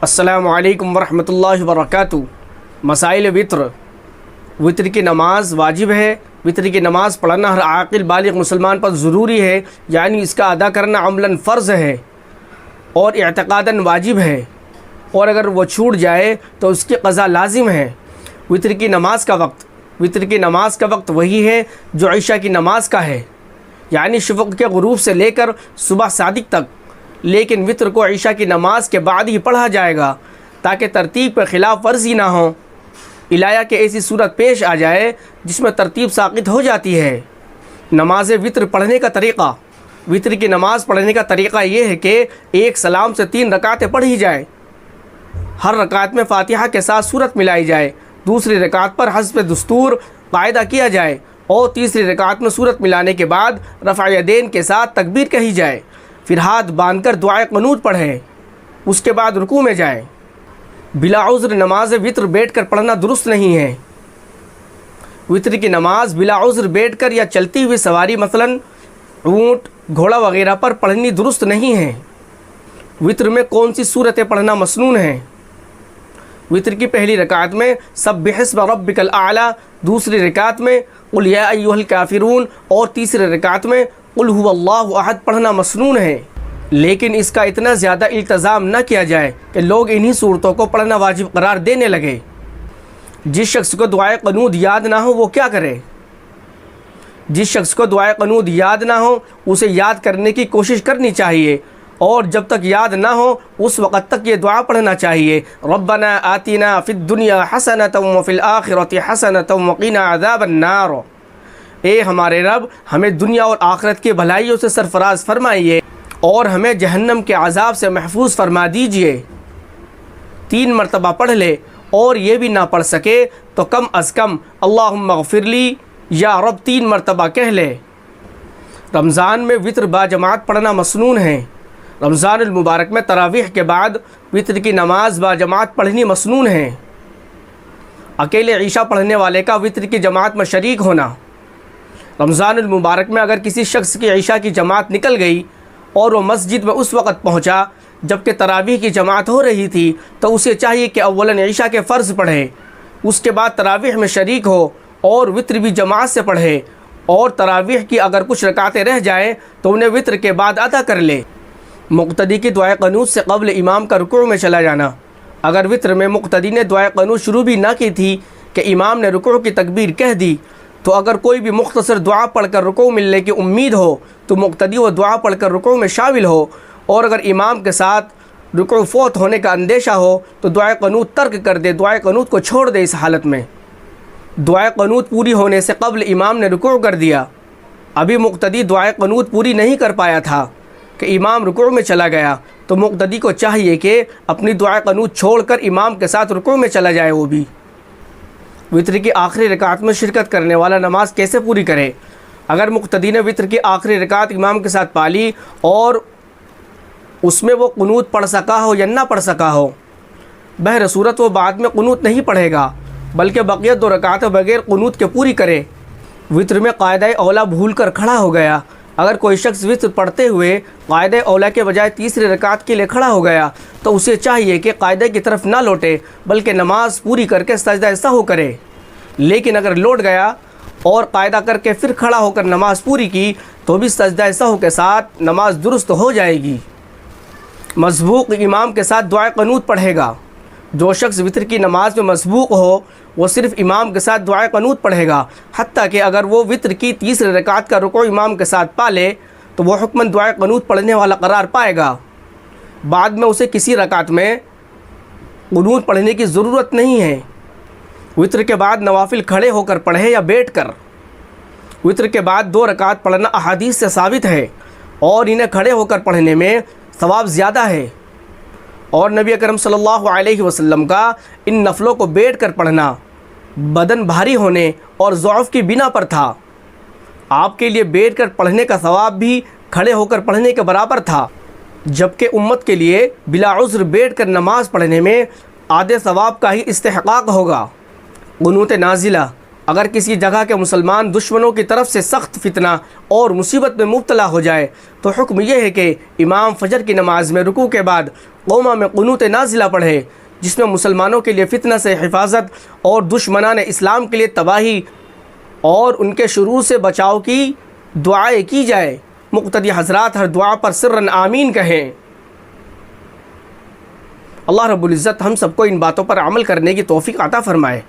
अस्सलामु अलैकुम वरहमतुल्लाहि वबरकातुहू। मसाइल वित्र की नमाज वाजिब है। वित्र की नमाज़ पढ़ना हर आक़िल बालिग़ मुसलमान पर ज़रूरी है, यानी इसका अदा करना अमलन फ़र्ज़ है और इअ्तिक़ादन वाजिब है, और अगर वो छूट जाए तो उसकी क़ज़ा लाजिम है। वित्र की नमाज का वक्त वही है जो इशा की नमाज का है, यानी शफ़क़ के ग़ुरूब से लेकर सुबह सादिक तक। लेकिन वित्र को इशा की नमाज के बाद ही पढ़ा जाएगा ताकि तरतीब पर ख़िलाफ़ वर्जी ना हो। इलाया के ऐसी सूरत पेश आ जाए जिसमें तरतीब साक़ित हो जाती है। नमाज वित्र पढ़ने का तरीक़ा। वित्र की नमाज़ पढ़ने का तरीक़ा ये है कि एक सलाम से 3 रकातें पढ़ी जाए। हर रकात में फ़ातिहा के साथ सूरत मिलाई जाए। दूसरी रकात पर हस्ब दस्तूर कायदा किया जाए और तीसरी रकात में सूरत मिलाने के बाद रफ़ा यदैन के साथ तकबीर कही जाए। फिर हाथ बांधकर दुआए क़ुनूत पढ़ें, उसके बाद रुकू में जाए। बिला उज़्र नमाज वित्र बैठकर पढ़ना दुरुस्त नहीं है। वित्र की नमाज बिला उज़्र बैठकर या चलती हुई सवारी मसलन ऊँट घोड़ा वगैरह पर पढ़नी दुरुस्त नहीं है। वित्र में कौन सी सूरतें पढ़ना मसनून है? वित्र की पहली रकात में सब्बिहिस्म रब्बिकल आला, दूसरी रकात में कुल या अय्युहल काफिरून और तीसरी रकात में कुल हुवल्लाहु अहद पढ़ना मसनून है। लेकिन इसका इतना ज़्यादा इल्तज़ाम न किया जाए कि लोग इन्हीं सूरतों को पढ़ना वाजिब करार देने लगे। जिस शख्स को दुआए क़ुनूत याद ना हो वो क्या करे? जिस शख्स को दुआए क़ुनूत याद ना हो उसे याद करने की कोशिश करनी चाहिए, और जब तक याद ना हो उस वक़्त तक ये दुआ पढ़ना चाहिए। रब्बना आतिना फ़िद दुनिया हसनतम व फ़िल आखिरति हसनतम व क़िना अज़ाबन नार। ए हमारे रब, हमें दुनिया और आखिरत की भलाइयों से सरफराज फरमाइए और हमें जहन्नम के अज़ाब से महफूज फरमा दीजिए। 3 मरतबा पढ़ ले, और ये भी ना पढ़ सके तो कम अज़ कम अल्लाहुम्मा ग़फ़िरली या रब 3 मरतबा कह ले। रमज़ान में वित्र बाजमात पढ़ना मसनून है। रमज़ानुल मुबारक में तरावीह के बाद वित्र की नमाज बाजमात पढ़नी मसनून है। अकेले ईशा पढ़ने वाले का वित्र की जमात में शरीक होना। रमज़ानुल मुबारक में अगर किसी शख्स की ईशा की जमात निकल गई और वो मस्जिद में उस वक़्त पहुँचा जबकि तरावीह की जमात हो रही थी, तो उसे चाहिए कि अव्वलन ईशा के फ़र्ज़ पढ़े, उसके बाद तरावीह में शरीक हो और वित्र भी जमात से पढ़े, और तरावीह की अगर कुछ रकातें रह जाएँ तो उन्हें वित्र के बाद अदा कर ले। मुक़्तदी की दुआए क़ुनूत से क़ब्ल इमाम का रुकू में चला जाना। अगर वित्र में मुक़्तदी ने दुआए क़ुनूत शुरू भी ना की थी कि इमाम ने रुकू की तकबीर कह दी, तो अगर कोई भी मुख्तसर दुआ पढ़कर रुकू मिलने की उम्मीद हो तो मुक़्तदी वो दुआ पढ़कर रुकू में शामिल हो, और अगर इमाम के साथ रुकू फ़ौत होने का अंदेशा हो तो दुआए क़ुनूत तर्क कर दे, दुआए क़ुनूत को छोड़ दे। इस हालत में दुआए क़ुनूत पूरी होने से क़ब्ल इमाम ने रुकू कर दिया, अभी मुक़्तदी दुआए क़ुनूत पूरी नहीं कर पाया था कि इमाम रुकू में चला गया, तो मुक़्तदी को चाहिए कि अपनी दुआए क़ुनूत छोड़कर इमाम के साथ रुकू में चला जाए। वो भी वित्र की आखिरी रकात में शिरकत करने वाला नमाज कैसे पूरी करे? अगर मुक़्तदी ने वित्र की आखिरी रकात इमाम के साथ पाली और उसमें वो क़ुनूत पढ़ सका हो या ना पढ़ सका हो, बहर सूरत वो बाद में क़ुनूत नहीं पढ़ेगा, बल्कि बक़ियत 2 रकातें बग़ैर क़ुनूत के पूरी करे। वित्र में कायदा औला भूल कर खड़ा हो गया। अगर कोई शख्स वित्र पढ़ते हुए कायदा औला के बजाय तीसरी रकात के लिए खड़ा हो गया तो उसे चाहिए कि कायदे की तरफ ना लौटे, बल्कि नमाज पूरी करके सजदा सहू करे। लेकिन अगर लौट गया और कायदा करके फिर खड़ा होकर नमाज पूरी की तो भी सजदा सहू के साथ नमाज दुरुस्त हो जाएगी। मसबूक इमाम के साथ दुआए क़ुनूत पढ़ेगा। जो शख्स वित्र की नमाज में मसबूक हो वो सिर्फ़ इमाम के साथ दुआए क़ुनूत पढ़ेगा, हत्ता कि अगर वो वित्र की तीसरी रकात का रुकू इमाम के साथ पा ले तो वो हुक्मन दुआए क़ुनूत पढ़ने वाला करार पाएगा। बाद में उसे किसी रकात में क़ुनूत पढ़ने की ज़रूरत नहीं है। वित्र के बाद नवाफिल खड़े होकर पढ़े या बैठ कर। वित्र के बाद 2 रकात पढ़ना अहादीस से साबित है और इन्हें खड़े होकर पढ़ने में सवाब ज़्यादा है, और नबी अकरम सल्लल्लाहु अलैहि वसल्लम का इन नफलों को बैठ कर पढ़ना बदन भारी होने और ज़ौफ़ की बिना पर था। आपके लिए बैठ कर पढ़ने का सवाब भी खड़े होकर पढ़ने के बराबर था, जबकि उम्मत के लिए बिला उज़्र बैठ कर नमाज़ पढ़ने में आधे सवाब का ही इस्तेहक़ाक़ होगा। क़ुनूत नाज़िला अगर किसी जगह के मुसलमान दुश्मनों की तरफ से सख्त फितना और मुसीबत में मुब्तला हो जाए तो हुक्म यह है कि इमाम फजर की नमाज में रुकू के बाद क़ौमा में क़ुनूत नाज़िला पढ़े, जिसमें मुसलमानों के लिए फितना से हिफाजत और दुश्मनान इस्लाम के लिए तबाही और उनके शुरू से बचाव की दुआएं की जाए। मुक़्तदी हज़रात हर दुआ पर सिर्रन आमीन कहें। अल्लाह रब्बुल इज़्ज़त हम सबको इन बातों पर अमल करने की तौफ़ीक़ अता फ़रमाए।